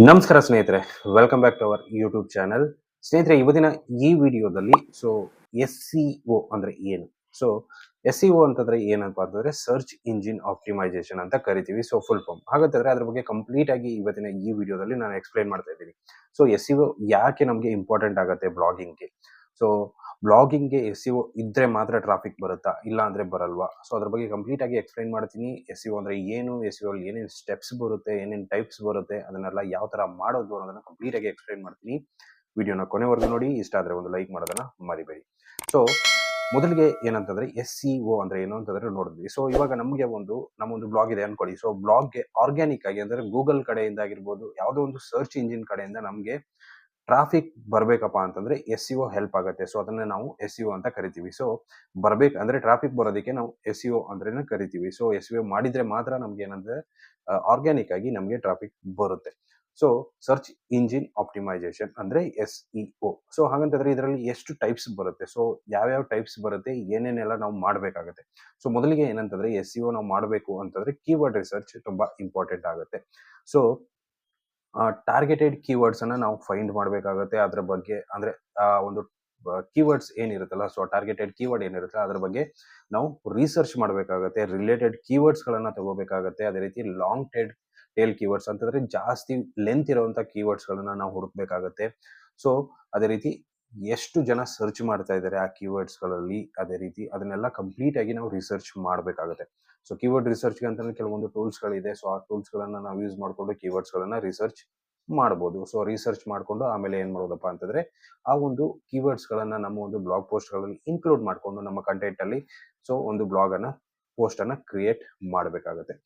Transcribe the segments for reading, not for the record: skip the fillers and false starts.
ನಮಸ್ಕಾರ ಸ್ನೇಹಿತರೆ, welcome back to our YouTube channel. ಸ್ನೇಹಿತರೆ, ಇವತ್ತಿನ ಈ ವಿಡಿಯೋದಲ್ಲಿ ಎಸ್ ಸಿ ಒ ಅಂದ್ರೆ ಏನು? ಸೊ ಎಸ್ ಸಿ ಒ ಅಂತಂದ್ರೆ ಏನಪ್ಪಾ ಅಂತಂದ್ರೆ ಸರ್ಚ್ ಇಂಜಿನ್ ಆಪ್ಟಿಮೈಸೇಷನ್ ಅಂತ ಕರಿತೀವಿ. Full form. ಹಾಗಾದ್ರೆ ಅದ್ರ ಬಗ್ಗೆ ಕಂಪ್ಲೀಟ್ ಆಗಿ ಇವತ್ತಿನ ಈ ವಿಡಿಯೋದಲ್ಲಿ ನಾನು ಎಕ್ಸ್ಪ್ಲೈನ್ ಮಾಡ್ತಾ ಇದ್ದೀನಿ. ಎಸ್ ಸಿ ಒ ಯಾಕೆ ನಮಗೆ ಇಂಪಾರ್ಟೆಂಟ್ ಆಗುತ್ತೆ ಬ್ಲಾಗಿಂಗ್ಗೆ? ಸೊ ಬ್ಲಾಗಿಂಗ್ಗೆ ಎಸ್ ಸಿ ಒ ಇದ್ರೆ ಮಾತ್ರ ಟ್ರಾಫಿಕ್ ಬರುತ್ತಾ, ಇಲ್ಲ ಅಂದ್ರೆ ಬರಲ್ವಾ? ಅದ್ರ ಬಗ್ಗೆ ಕಂಪ್ಲೀಟ್ ಆಗಿ ಎಕ್ಸ್ಪ್ಲೈನ್ ಮಾಡ್ತೀನಿ. ಎಸ್ ಸಿ ಒ ಅಂದ್ರೆ ಏನು, ಎಸ್ ಸಿ ಒ ಅಲ್ಲಿ ಏನೇನು ಸ್ಟೆಪ್ಸ್ ಬರುತ್ತೆ, ಏನೇನು ಟೈಪ್ಸ್ ಬರುತ್ತೆ, ಅದನ್ನೆಲ್ಲ ಯಾವ ತರ ಮಾಡೋದು ಅನ್ನೋದನ್ನ ಕಂಪ್ಲೀಟ್ ಆಗಿ ಎಕ್ಸ್ಪ್ಲೈನ್ ಮಾಡ್ತೀನಿ. ವಿಡಿಯೋನ ಕೊನೆವರೆಗೂ ನೋಡಿ. ಇಷ್ಟ ಆದ್ರೆ ಒಂದು ಲೈಕ್ ಮಾಡೋದನ್ನ ಮರಿಬೇಡಿ. ಸೊ ಮೊದಲಿಗೆ ಏನಂತಂದ್ರೆ ಎಸ್ ಸಿ ಒ ಅಂದ್ರೆ ಏನು ಅಂತಂದ್ರೆ ನೋಡಿದ್ವಿ. ಇವಾಗ ನಮ್ಮೊಂದು ಬ್ಲಾಗ್ ಇದೆ ಅನ್ಕೊಳ್ಳಿ. ಬ್ಲಾಗ್ಗೆ ಆರ್ಗ್ಯಾನಿಕ್ ಆಗಿ ಅಂದ್ರೆ ಗೂಗಲ್ ಕಡೆಯಿಂದ ಆಗಿರ್ಬೋದು, ಯಾವುದೋ ಒಂದು ಸರ್ಚ್ ಇಂಜಿನ್ ಕಡೆಯಿಂದ ನಮಗೆ ಟ್ರಾಫಿಕ್ ಬರ್ಬೇಕಪ್ಪ ಅಂತಂದ್ರೆ ಎಸ್ ಸಿ ಒ ಹೆಲ್ಪ್ ಆಗುತ್ತೆ. ಅದನ್ನ ನಾವು ಎಸ್ ಸಿ ಒ ಅಂತ ಕರಿತೀವಿ. ಅಂದ್ರೆ ಟ್ರಾಫಿಕ್ ಬರೋದಕ್ಕೆ ನಾವು ಎಸ್ ಸಿ ಒ ಅಂದ್ರೇನೆ ಕರಿತೀವಿ. ಎಸ್ ಸಿ ಒ ಮಾಡಿದ್ರೆ ಮಾತ್ರ ನಮ್ಗೆ ಏನಂದ್ರೆ ಆರ್ಗ್ಯಾನಿಕ್ ಆಗಿ ನಮ್ಗೆ ಟ್ರಾಫಿಕ್ ಬರುತ್ತೆ. ಸರ್ಚ್ ಇಂಜಿನ್ ಆಪ್ಟಿಮೈಸೇಷನ್ ಅಂದ್ರೆ ಎಸ್ ಇ ಒ. ಹಾಗಂತಂದ್ರೆ ಇದರಲ್ಲಿ ಎಷ್ಟು ಟೈಪ್ಸ್ ಬರುತ್ತೆ, ಯಾವ್ಯಾವ ಟೈಪ್ಸ್ ಬರುತ್ತೆ, ಏನೇನೆಲ್ಲ ನಾವು ಮಾಡ್ಬೇಕಾಗತ್ತೆ. ಮೊದಲಿಗೆ ಏನಂತಂದ್ರೆ ಎಸ್ ಸಿ ಒ ನಾವು ಮಾಡಬೇಕು ಅಂತಂದ್ರೆ ಕೀವರ್ಡ್ ರಿಸರ್ಚ್ ತುಂಬಾ ಇಂಪಾರ್ಟೆಂಟ್ ಆಗುತ್ತೆ. ಸೊ ಟಾರ್ಗೆಟೆಡ್ ಕೀವರ್ಡ್ಸ್ ಅನ್ನ ನಾವು ಫೈಂಡ್ ಮಾಡಬೇಕಾಗುತ್ತೆ. ಅದ್ರ ಬಗ್ಗೆ ಅಂದ್ರೆ ಒಂದು ಕೀವರ್ಡ್ಸ್ ಏನಿರುತ್ತಲ್ಲ, ಟಾರ್ಗೆಟೆಡ್ ಕೀವರ್ಡ್ ಏನಿರುತ್ತೆ ಅದ್ರ ಬಗ್ಗೆ ನಾವು ರಿಸರ್ಚ್ ಮಾಡಬೇಕಾಗುತ್ತೆ. ರಿಲೇಟೆಡ್ ಕೀವರ್ಡ್ಸ್ ಗಳನ್ನ ತಗೋಬೇಕಾಗುತ್ತೆ. ಅದೇ ರೀತಿ ಲಾಂಗ್ ಟೇಲ್ ಕೀವರ್ಡ್ಸ್ ಅಂತಂದ್ರೆ ಜಾಸ್ತಿ ಲೆಂತ್ ಇರುವಂತ ಕೀವರ್ಡ್ಸ್ ಗಳನ್ನ ನಾವು ಹುಡುಕ್ಬೇಕಾಗತ್ತೆ. ಅದೇ ರೀತಿ ಎಷ್ಟು ಜನ ಸರ್ಚ್ ಮಾಡ್ತಾ ಇದ್ದಾರೆ ಆ ಕೀವರ್ಡ್ಸ್ ಗಳಲ್ಲಿ, ಅದೇ ರೀತಿ ಅದನ್ನೆಲ್ಲ ಕಂಪ್ಲೀಟ್ ಆಗಿ ನಾವು ರಿಸರ್ಚ್ ಮಾಡಬೇಕಾಗುತ್ತೆ. ಕೀವರ್ಡ್ ರಿಸರ್ಚ್ ಅಂತಂದ್ರೆ ಕೆಲವೊಂದು ಟೂಲ್ಸ್ ಗಳಿದೆ. ಆ ಟೂಲ್ಸ್ ಗಳನ್ನ ನಾವು ಯೂಸ್ ಮಾಡ್ಕೊಂಡು ಕೀವರ್ಡ್ಸ್ ಗಳನ್ನ ರಿಸರ್ಚ್ ಮಾಡಬಹುದು. ರಿಸರ್ಚ್ ಮಾಡ್ಕೊಂಡು ಆಮೇಲೆ ಏನ್ ಮಾಡೋದಪ್ಪ ಅಂತಂದ್ರೆ ಆ ಒಂದು ಕೀವರ್ಡ್ಸ್ ಗಳನ್ನ ನಮ್ಮ ಒಂದು ಬ್ಲಾಗ್ ಪೋಸ್ಟ್ ಗಳಲ್ಲಿ ಇನ್ಕ್ಲೂಡ್ ಮಾಡ್ಕೊಂಡು ನಮ್ಮ ಕಂಟೆಂಟ್ ಅಲ್ಲಿ ಒಂದು ಬ್ಲಾಗ್ ಅನ್ನ ಪೋಸ್ಟ್ ಅನ್ನ ಕ್ರಿಯೇಟ್ ಮಾಡಬೇಕಾಗುತ್ತೆ.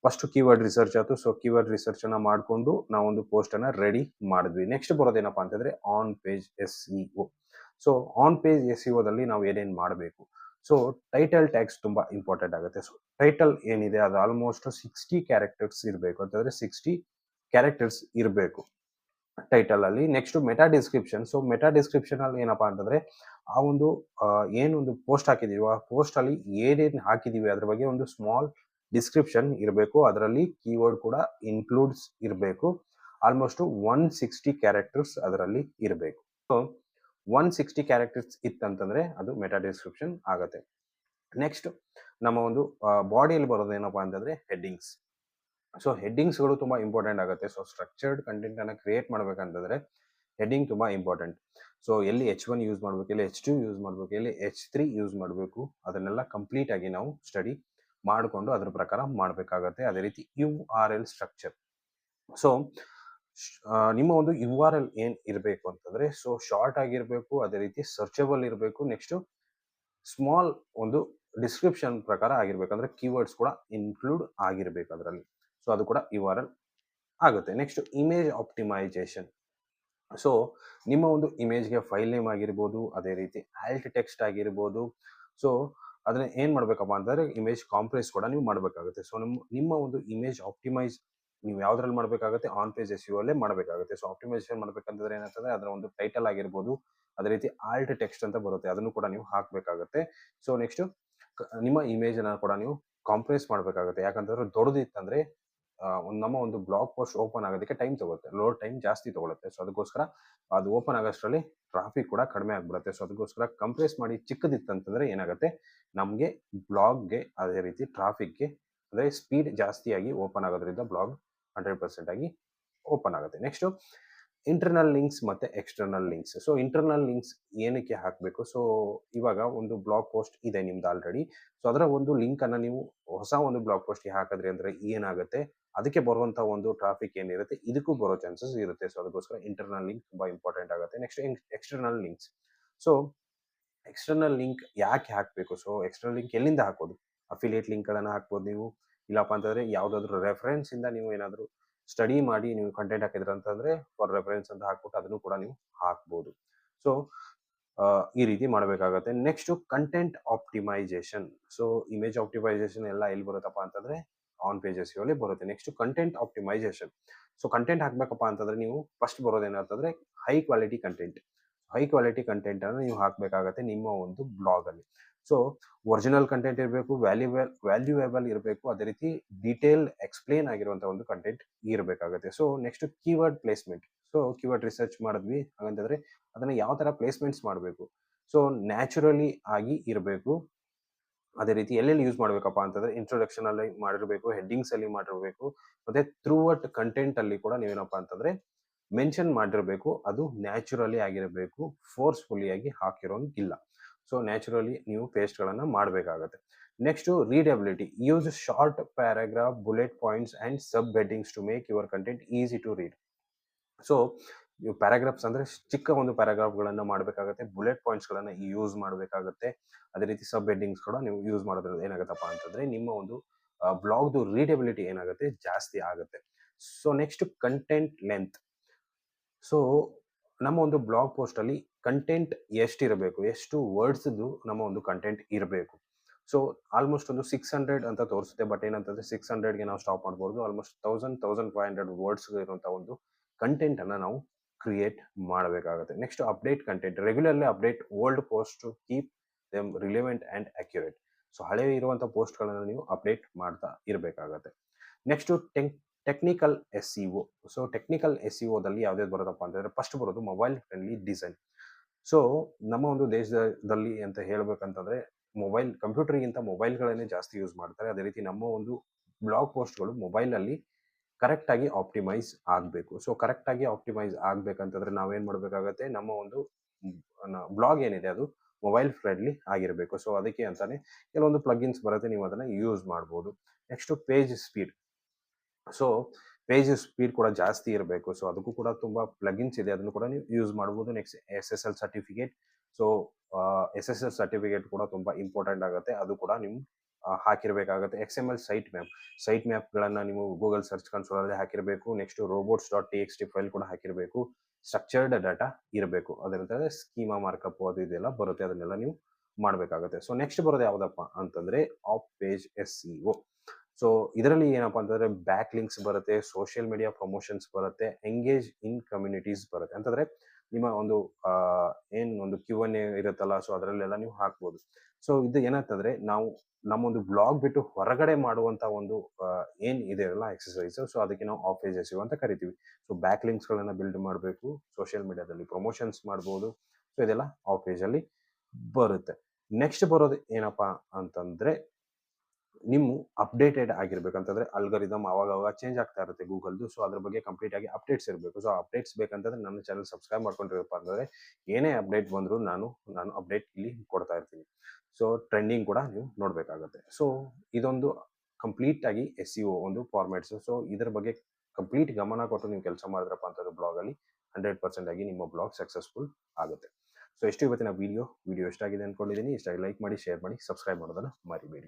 ಫಸ್ಟ್ ಕೀವರ್ಡ್ ರಿಸರ್ಚ್ ಆಯ್ತು. ಕೀವರ್ಡ್ ರಿಸರ್ಚ್ ಅನ್ನ ಮಾಡ್ಕೊಂಡು ನಾವು ಒಂದು ಪೋಸ್ಟ್ ಅನ್ನ ರೆಡಿ ಮಾಡಿದ್ವಿ. ನೆಕ್ಸ್ಟ್ ಬರೋದೇನಪ್ಪಾ ಅಂತಂದ್ರೆ on page S E O. On page S E O ದಲ್ಲಿ ನಾವು ಏನೇನ್ ಮಾಡಬೇಕು? ಟೈಟಲ್ ಟ್ಯಾಗ್ಸ್ ತುಂಬಾ ಇಂಪಾರ್ಟೆಂಟ್ ಆಗುತ್ತೆ. ಟೈಟಲ್ ಏನಿದೆ ಅದು ಆಲ್ಮೋಸ್ಟ್ 60 ಕ್ಯಾರೆಕ್ಟರ್ಸ್ ಇರಬೇಕು. ಅಂತಂದ್ರೆ 60 ಕ್ಯಾರೆಕ್ಟರ್ಸ್ ಇರಬೇಕು ಟೈಟಲ್ ಅಲ್ಲಿ. Next meta description. Meta description ಅಲ್ಲಿ ಏನಪ್ಪಾ ಅಂತಂದ್ರೆ ಆ ಒಂದು ಏನೊಂದು ಪೋಸ್ಟ್ ಹಾಕಿದೀವಿ, ಆ ಪೋಸ್ಟ್ ಅಲ್ಲಿ ಏನೇನ್ ಹಾಕಿದೀವಿ ಅದ್ರ ಬಗ್ಗೆ ಒಂದು ಸ್ಮಾಲ್ ಡಿಸ್ಕ್ರಿಪ್ಷನ್ ಇರಬೇಕು. ಅದರಲ್ಲಿ ಕೀವರ್ಡ್ ಕೂಡ ಇನ್ಕ್ಲೂಡ್ಸ್ ಇರಬೇಕು. ಆಲ್ಮೋಸ್ಟ್ 160 ಕ್ಯಾರೆಕ್ಟರ್ಸ್ ಅದರಲ್ಲಿ ಇರಬೇಕು. 160 ಕ್ಯಾರೆಕ್ಟರ್ಸ್ ಇತ್ತಂತಂದ್ರೆ ಅದು ಮೆಟಾ ಡಿಸ್ಕ್ರಿಪ್ಷನ್ ಆಗತ್ತೆ. ನೆಕ್ಸ್ಟ್ ನಮ್ಮ ಒಂದು ಬಾಡಿಯಲ್ಲಿ ಬರೋದೇನಪ್ಪಾ ಅಂತಂದ್ರೆ ಹೆಡ್ಡಿಂಗ್ಸ್. ಹೆಡ್ಡಿಂಗ್ಸ್ ಗಳು ತುಂಬಾ ಇಂಪಾರ್ಟೆಂಟ್ ಆಗುತ್ತೆ. ಸ್ಟ್ರಕ್ಚರ್ಡ್ ಕಂಟೆಂಟ್ ಅನ್ನ ಕ್ರಿಯೇಟ್ ಮಾಡ್ಬೇಕಂತಂದ್ರೆ ಹೆಡ್ಡಿಂಗ್ ತುಂಬಾ ಇಂಪಾರ್ಟೆಂಟ್. ಎಲ್ಲಿ H1 ಯೂಸ್ ಮಾಡ್ಬೇಕು, ಎಲ್ಲಿ H2 ಯೂಸ್ ಮಾಡ್ಬೇಕು, ಎಲ್ಲಿ H3 ಯೂಸ್ ಮಾಡ್ಬೇಕು, ಅದನ್ನೆಲ್ಲ ಕಂಪ್ಲೀಟ್ ಆಗಿ ನಾವು ಸ್ಟಡಿ ಮಾಡಿಕೊಂಡು ಅದ್ರ ಪ್ರಕಾರ ಮಾಡ್ಬೇಕಾಗತ್ತೆ. ಅದೇ ರೀತಿ URL ಸ್ಟ್ರಕ್ಚರ್. ನಿಮ್ಮ ಒಂದು URL ಏನ್ ಇರಬೇಕು ಅಂತಂದ್ರೆ ಶಾರ್ಟ್ ಆಗಿರ್ಬೇಕು, ಅದೇ ರೀತಿ ಸರ್ಚಬಲ್ ಇರಬೇಕು. ನೆಕ್ಸ್ಟ್ ಸ್ಮಾಲ್ ಒಂದು ಡಿಸ್ಕ್ರಿಪ್ಷನ್ ಪ್ರಕಾರ ಆಗಿರ್ಬೇಕು. ಅಂದ್ರೆ ಕೀವರ್ಡ್ಸ್ ಕೂಡ ಇನ್ಕ್ಲೂಡ್ ಆಗಿರ್ಬೇಕು ಅದರಲ್ಲಿ. ಅದು ಕೂಡ URL ಆಗುತ್ತೆ. Next image optimisation. ನಿಮ್ಮ ಒಂದು ಇಮೇಜ್ಗೆ ಫೈಲ್ ನೇಮ್ ಆಗಿರ್ಬೋದು, ಅದೇ ರೀತಿ ಆಲ್ಟ್ ಟೆಕ್ಸ್ಟ್ ಆಗಿರ್ಬೋದು. ಅದನ್ನ ಏನ್ ಮಾಡ್ಬೇಕಪ್ಪ ಅಂತಂದ್ರೆ ಇಮೇಜ್ ಕಾಂಪ್ರೆಸ್ ಕೂಡ ನೀವು ಮಾಡಬೇಕಾಗುತ್ತೆ. ನಿಮ್ಮ ಒಂದು ಇಮೇಜ್ ಆಪ್ಟಿಮೈಸ್ ನೀವು ಯಾವ್ದ್ರಲ್ಲಿ ಮಾಡಬೇಕಾಗುತ್ತೆ? ಆನ್ ಪೇಜ್ ಎಸ್ ಯು ಅಲ್ಲೇ ಮಾಡಬೇಕಾಗುತ್ತೆ. ಆಪ್ಟಿಮೈಸೇಷನ್ ಮಾಡ್ಬೇಕಂತಂದ್ರೆ ಏನಂತಂದ್ರೆ ಅದರ ಒಂದು ಟೈಟಲ್ ಆಗಿರ್ಬೋದು, ಅದೇ ರೀತಿ ಆಲ್ಟ್ ಟೆಕ್ಸ್ಟ್ ಅಂತ ಬರುತ್ತೆ, ಅದನ್ನು ಕೂಡ ನೀವು ಹಾಕ್ಬೇಕಾಗುತ್ತೆ. ನೆಕ್ಸ್ಟ್ ನಿಮ್ಮ ಇಮೇಜ್ ಅನ್ನ ಕೂಡ ನೀವು ಕಾಂಪ್ರೆಸ್ ಮಾಡ್ಬೇಕಾಗುತ್ತೆ. ಯಾಕಂತಂದ್ರೆ ದೊಡ್ಡದಿತ್ತಂದ್ರೆ ನಮ್ಮ ಒಂದು ಬ್ಲಾಗ್ ಪೋಸ್ಟ್ ಓಪನ್ ಆಗೋದಕ್ಕೆ ಟೈಮ್ ತಗೊಳುತ್ತೆ, ಲೋಡ್ ಟೈಮ್ ಜಾಸ್ತಿ ತಗೊಳುತ್ತೆ. ಅದಕ್ಕೋಸ್ಕರ ಅದು ಓಪನ್ ಆಗೋಷ್ಟರಲ್ಲಿ ಟ್ರಾಫಿಕ್ ಕೂಡ ಕಡಿಮೆ ಆಗ್ಬಿಡುತ್ತೆ. ಅದಕ್ಕೋಸ್ಕರ ಕಂಪ್ರೆಸ್ ಮಾಡಿ ಚಿಕ್ಕದಿತ್ತಂತಂದ್ರೆ ಏನಾಗುತ್ತೆ, ನಮಗೆ ಬ್ಲಾಗ್ಗೆ ಅದೇ ರೀತಿ ಟ್ರಾಫಿಕ್ಗೆ ಅಂದ್ರೆ ಸ್ಪೀಡ್ ಜಾಸ್ತಿಯಾಗಿ ಓಪನ್ ಆಗೋದ್ರಿಂದ ಬ್ಲಾಗ್ 100% ಆಗಿ ಓಪನ್ ಆಗುತ್ತೆ. ನೆಕ್ಸ್ಟ್ ಇಂಟರ್ನಲ್ ಲಿಂಕ್ಸ್ ಮತ್ತೆ ಎಕ್ಸ್ಟರ್ನಲ್ ಲಿಂಕ್ಸ್. ಇಂಟರ್ನಲ್ ಲಿಂಕ್ಸ್ ಏನಕ್ಕೆ ಹಾಕಬೇಕು? ಇವಾಗ ಒಂದು ಬ್ಲಾಗ್ ಪೋಸ್ಟ್ ಇದೆ ನಿಮ್ದು ಆಲ್ರೆಡಿ. ಅದರ ಒಂದು ಲಿಂಕ್ ಅನ್ನ ನೀವು ಹೊಸ ಒಂದು ಬ್ಲಾಗ್ ಪೋಸ್ಟ್ ಗೆ ಹಾಕಿದ್ರಿ ಅಂದ್ರೆ ಏನಾಗುತ್ತೆ, ಅದಕ್ಕೆ ಬರುವಂತ ಒಂದು ಟ್ರಾಫಿಕ್ ಏನಿರುತ್ತೆ ಇದಕ್ಕೂ ಬರೋ ಚಾನ್ಸಸ್ ಇರುತ್ತೆ. ಅದಕ್ಕೋಸ್ಕರ ಇಂಟರ್ನಲ್ ಲಿಂಕ್ ತುಂಬಾ ಇಂಪಾರ್ಟೆಂಟ್ ಆಗುತ್ತೆ. Next external links. External link ಯಾಕೆ ಹಾಕಬೇಕು? ಎಕ್ಸ್ಟರ್ನಲ್ ಲಿಂಕ್ ಎಲ್ಲಿಂದ ಹಾಕೋದು? ಅಫಿಲಿಯೇಟ್ ಲಿಂಕ್ ಗಳನ್ನ ಹಾಕ್ಬೋದು ನೀವು. ಇಲ್ಲಪ್ಪ ಅಂತಂದ್ರೆ ಯಾವ್ದಾದ್ರು ರೆಫರೆನ್ಸ್ ಇಂದ ನೀವು ಏನಾದ್ರು ಸ್ಟಡಿ ಮಾಡಿ ನೀವು ಕಂಟೆಂಟ್ ಹಾಕಿದ್ರ ಅಂತಂದ್ರೆ ಫಾರ್ ರೆಫರೆನ್ಸ್ ಅಂತ ಹಾಕ್ಬಿಟ್ಟು ಅದನ್ನು ಕೂಡ ನೀವು ಹಾಕ್ಬೋದು. ಈ ರೀತಿ ಮಾಡಬೇಕಾಗತ್ತೆ. Next content optimisation. Image optimisation ಎಲ್ಲ ಎಲ್ಲಿ ಬರುತ್ತಪ್ಪ ಅಂತಂದ್ರೆ ಆನ್ ಪೇಜಸ್ ಅಲ್ಲಿ ಬರುತ್ತೆ. Next content optimisation. ಕಂಟೆಂಟ್ ಹಾಕ್ಬೇಕಪ್ಪ ಅಂತಂದ್ರೆ ನೀವು ಫಸ್ಟ್ ಬರೋದೇನಂತಂದ್ರೆ high quality content. High quality content ಅನ್ನು ನೀವು ಹಾಕ್ಬೇಕಾಗತ್ತೆ ನಿಮ್ಮ ಒಂದು ಬ್ಲಾಗ್ ಅಲ್ಲಿ. ಸೊ ಒರಿಜಿನಲ್ ಕಂಟೆಂಟ್ ಇರಬೇಕು, ವ್ಯಾಲ್ಯೂಯೇಬಲ್ ಇರಬೇಕು, ಅದೇ ರೀತಿ ಡೀಟೇಲ್ ಎಕ್ಸ್ಪ್ಲೇನ್ ಆಗಿರುವಂಥ ಒಂದು ಕಂಟೆಂಟ್ ಇರಬೇಕಾಗುತ್ತೆ. So next keyword placement. So keyword research ಮಾಡಿದ್ವಿ ಹಾಗಂತಂದ್ರೆ ಅದನ್ನ ಯಾವ ತರ ಪ್ಲೇಸ್ಮೆಂಟ್ಸ್ ಮಾಡಬೇಕು. ಸೊ ನ್ಯಾಚುರಲಿ ಆಗಿ ಇರಬೇಕು. ಅದೇ ರೀತಿ ಎಲ್ಲೆಲ್ಲಿ ಯೂಸ್ ಮಾಡ್ಬೇಕಪ್ಪ ಅಂತಂದ್ರೆ ಇಂಟ್ರೊಡಕ್ಷನ್ ಅಲ್ಲಿ ಮಾಡಿರ್ಬೇಕು, ಹೆಡ್ಡಿಂಗ್ಸ್ ಅಲ್ಲಿ ಮಾಡಿರ್ಬೇಕು, ಮತ್ತೆ ಥ್ರೂಔಟ್ ಕಂಟೆಂಟ್ ಅಲ್ಲಿ ಕೂಡ ನೀವೇನಪ್ಪಾ ಅಂತಂದ್ರೆ ಮೆನ್ಷನ್ ಮಾಡಿರ್ಬೇಕು. ಅದು ನ್ಯಾಚುರಲಿ ಆಗಿರಬೇಕು, ಫೋರ್ಸ್ಫುಲಿ ಆಗಿ ಹಾಕಿರೋಂಗಿಲ್ಲ. ಸೊ ನ್ಯಾಚುರಲಿ ನೀವು ಪೇಸ್ಟ್ ಗಳನ್ನ ಮಾಡಬೇಕಾಗತ್ತೆ. Next readability. Use short paragraph, bullet points and sub headings to make your content easy to read. So ನೀವು ಪ್ಯಾರಾಗ್ರಾಫ್ಸ್ ಅಂದ್ರೆ ಚಿಕ್ಕ ಒಂದು ಪ್ಯಾರಾಗ್ರಾಫ್ಗಳನ್ನ ಮಾಡಬೇಕಾಗುತ್ತೆ, ಬುಲೆಟ್ ಪಾಯಿಂಟ್ಸ್ಗಳನ್ನ ಯೂಸ್ ಮಾಡಬೇಕಾಗುತ್ತೆ. ಅದೇ ರೀತಿ ಸಬ್ ಹೆಡ್ಡಿಂಗ್ಸ್ ಕೂಡ ನೀವು ಯೂಸ್ ಮಾಡೋದ್ರಿಂದ ಏನಾಗುತ್ತಪ್ಪ ಅಂತಂದ್ರೆ ನಿಮ್ಮ ಒಂದು ಬ್ಲಾಗ್ದು ರೀಡಬಿಲಿಟಿ ಏನಾಗುತ್ತೆ, ಜಾಸ್ತಿ ಆಗುತ್ತೆ. So next content length. So ನಮ್ಮ ಒಂದು ಬ್ಲಾಗ್ ಪೋಸ್ಟ್ ಅಲ್ಲಿ ಕಂಟೆಂಟ್ ಎಷ್ಟಿರಬೇಕು, ಎಷ್ಟು ವರ್ಡ್ಸ್ದು ನಮ್ಮ ಒಂದು ಕಂಟೆಂಟ್ ಇರಬೇಕು. ಸೊ ಆಲ್ಮೋಸ್ಟ್ ಒಂದು 600 ಅಂತ ತೋರಿಸುತ್ತೆ, ಬಟ್ ಏನಂತಂದ್ರೆ 600ಗೆ ನಾವು ಸ್ಟಾಪ್ ಮಾಡ್ಬೋದು. ಆಲ್ಮೋಸ್ಟ್ 1500 ವರ್ಡ್ಸ್ ಇರುವಂತ ಒಂದು ಕಂಟೆಂಟ್ ಅನ್ನ ನಾವು ಕ್ರಿಯೇಟ್ ಮಾಡಬೇಕಾಗುತ್ತೆ. Next update content. Regularly update old post to keep them relevant and accurate. So ಹಳೆ ಇರುವಂತ ಪೋಸ್ಟ್ಗಳನ್ನು ನೀವು ಅಪ್ಡೇಟ್ ಮಾಡ್ತಾ ಇರಬೇಕಾಗತ್ತೆ. Next technical SEO. So technical SEOದಲ್ಲಿ ಯಾವ್ದು ಬರೋದಪ್ಪ ಅಂತಂದ್ರೆ ಫಸ್ಟ್ ಬರೋದು ಮೊಬೈಲ್ ಫ್ರೆಂಡ್ಲಿ ಡಿಸೈನ್. ಸೊ ನಮ್ಮ ಒಂದು ದೇಶದಲ್ಲಿ ಅಂತ ಹೇಳ್ಬೇಕಂತಂದ್ರೆ ಕಂಪ್ಯೂಟರ್ಗಿಂತ ಮೊಬೈಲ್ಗಳನ್ನೇ ಜಾಸ್ತಿ ಯೂಸ್ ಮಾಡ್ತಾರೆ. ಅದೇ ರೀತಿ ನಮ್ಮ ಒಂದು ಬ್ಲಾಗ್ ಪೋಸ್ಟ್ಗಳು ಮೊಬೈಲ್ ಅಲ್ಲಿ ಕರೆಕ್ಟ್ ಆಗಿ ಆಪ್ಟಿಮೈಸ್ ಆಗಬೇಕು. ಸೊ ಕರೆಕ್ಟ್ ಆಗಿ ಆಪ್ಟಿಮೈಸ್ ಆಗ್ಬೇಕಂತಂದ್ರೆ ನಾವೇನ್ ಮಾಡಬೇಕಾಗತ್ತೆ, ನಮ್ಮ ಒಂದು ಬ್ಲಾಗ್ ಏನಿದೆ ಅದು ಮೊಬೈಲ್ ಫ್ರೆಂಡ್ಲಿ ಆಗಿರಬೇಕು. ಸೊ ಅದಕ್ಕೆ ಅಂತಾನೆ ಕೆಲವೊಂದು ಪ್ಲಗಿನ್ಸ್ ಬರುತ್ತೆ, ನೀವು ಅದನ್ನ ಯೂಸ್ ಮಾಡ್ಬೋದು. Next page speed. So page speed ಕೂಡ ಜಾಸ್ತಿ ಇರಬೇಕು. ಸೊ ಅದಕ್ಕೂ ಕೂಡ ತುಂಬಾ ಪ್ಲಗಿನ್ಸ್ ಇದೆ, ಅದನ್ನು ಕೂಡ ನೀವು ಯೂಸ್ ಮಾಡ್ಬೋದು. Next SSL certificate. So SSL certificate ಕೂಡ ತುಂಬಾ ಇಂಪಾರ್ಟೆಂಟ್ ಆಗುತ್ತೆ, ಅದು ಕೂಡ ನೀವು ಹಾಕಿರ್ಬೇಕಾಗುತ್ತೆ. XML ಸೈಟ್ ಮ್ಯಾಪ್ಗಳನ್ನ ನೀವು ಗೂಗಲ್ ಸರ್ಚ್ ಕನ್ಸೋಲ್ ಅಲ್ಲಿ ಹಾಕಿರಬೇಕು. ನೆಕ್ಸ್ಟ್ robots.txt ಫೈಲ್ ಕೂಡ ಹಾಕಿರಬೇಕು. ಸ್ಟ್ರಕ್ಚರ್ಡ್ ಡಾಟಾ ಇರಬೇಕು. ಅದರಂತೆ ಸ್ಕೀಮಾ ಮಾರ್ಕಪ್ ಅದು ಇದೆಲ್ಲ ಬರುತ್ತೆ, ಅದನ್ನೆಲ್ಲ ನೀವು ಮಾಡಬೇಕಾಗುತ್ತೆ. ಸೊ ನೆಕ್ಸ್ಟ್ ಬರೋದು ಯಾವ್ದಪ್ಪ ಅಂತಂದ್ರೆ ಆಫ್ ಪೇಜ್ SEO. ಸೊ ಇದರಲ್ಲಿ ಏನಪ್ಪಾ ಅಂತಂದ್ರೆ ಬ್ಯಾಕ್ ಲಿಂಕ್ಸ್ ಬರುತ್ತೆ, ಸೋಷಿಯಲ್ ಮೀಡಿಯಾ ಪ್ರಮೋಷನ್ಸ್ ಬರುತ್ತೆ, ಎಂಗೇಜ್ ಇನ್ ಕಮ್ಯುನಿಟೀಸ್ ಬರುತ್ತೆ. ಅಂತಂದ್ರೆ ನಿಮ್ಮ ಒಂದು ಏನ್ ಒಂದು Q&A ಇರುತ್ತಲ್ಲ, ಸೊ ಅದರಲ್ಲೆಲ್ಲ ನೀವು ಹಾಕ್ಬೋದು. ಸೊ ಇದು ಏನಂತಂದ್ರೆ ನಾವು ನಮ್ಮ ಒಂದು ಬ್ಲಾಗ್ ಬಿಟ್ಟು ಹೊರಗಡೆ ಮಾಡುವಂತ ಒಂದು ಏನ್ ಇದೆ ಅಲ್ಲ ಎಕ್ಸಸೈಸ್, ಸೊ ಅದಕ್ಕೆ ನಾವು ಆಫ್ ಪೇಜ್ SEO ಅಂತ ಕರಿತೀವಿ. ಸೊ ಬ್ಯಾಕ್ ಲಿಂಕ್ಸ್ ಗಳನ್ನ ಬಿಲ್ಡ್ ಮಾಡಬೇಕು, ಸೋಷಿಯಲ್ ಮೀಡಿಯಾದಲ್ಲಿ ಪ್ರಮೋಷನ್ಸ್ ಮಾಡ್ಬೋದು. ಸೊ ಇದೆಲ್ಲ ಆಫ್ ಪೇಜ್ ಅಲ್ಲಿ ಬರುತ್ತೆ. ನೆಕ್ಸ್ಟ್ ಬರೋದು ಏನಪ್ಪಾ ಅಂತಂದ್ರೆ ನೀವು ಅಪ್ಡೇಟೆಡ್ ಆಗಿರ್ಬೇಕಂತಂದ್ರೆ ಅಲ್ಗಾರಿದಮ್ ಅವಾಗ ಚೇಂಜ್ ಆಗ್ತಾ ಇರುತ್ತೆ ಗೂಗಲ್ದು. ಸೊ ಅದ್ರ ಬಗ್ಗೆ ಕಂಪ್ಲೀಟ್ ಆಗಿ ಅಪ್ಡೇಟ್ಸ್ ಇರಬೇಕು. ಸೊ ಅಪ್ಡೇಟ್ಸ್ ಬೇಕಂತಂದ್ರೆ ನನ್ನ ಚಾನಲ್ ಸಬ್ಸ್ಕ್ರೈಬ್ ಮಾಡ್ಕೊಂಡಿರಪ್ಪ ಅಂತಂದ್ರೆ ಏನೇ ಅಪ್ಡೇಟ್ ಬಂದ್ರು ನಾನು ಅಪ್ಡೇಟ್ ಇಲ್ಲಿ ಕೊಡ್ತಾ ಇರ್ತೀನಿ. ಸೊ ಟ್ರೆಂಡಿಂಗ್ ಕೂಡ ನೀವು ನೋಡ್ಬೇಕಾಗತ್ತೆ. ಸೊ ಇದೊಂದು ಕಂಪ್ಲೀಟ್ ಆಗಿ SEO ಒಂದು ಫಾರ್ಮ್ಯಾಟ್ಸ್. ಸೊ ಇದ್ರ ಬಗ್ಗೆ ಕಂಪ್ಲೀಟ್ ಗಮನ ಕೊಟ್ಟು ನೀವು ಕೆಲಸ ಮಾಡಿದ್ರಪ್ಪ ಅಂತಂದ್ರೆ ಬ್ಲಾಗ್ ಅಲ್ಲಿ 100% ಆಗಿ ನಿಮ್ಮ ಬ್ಲಾಗ್ ಸಕ್ಸಸ್ಫುಲ್ ಆಗುತ್ತೆ. ಸೊ ಎಷ್ಟು ಇವತ್ತಿನ ವಿಡಿಯೋ ಇಷ್ಟ ಆಗಿದೆ ಅನ್ಕೊಂಡಿದ್ದೀನಿ. ಇಷ್ಟ ಲೈಕ್ ಮಾಡಿ, ಶೇರ್ ಮಾಡಿ, ಸಬ್ಸ್ಕ್ರೈಬ್ ಮಾಡೋದನ್ನ ಮರಿಬೇಡಿ.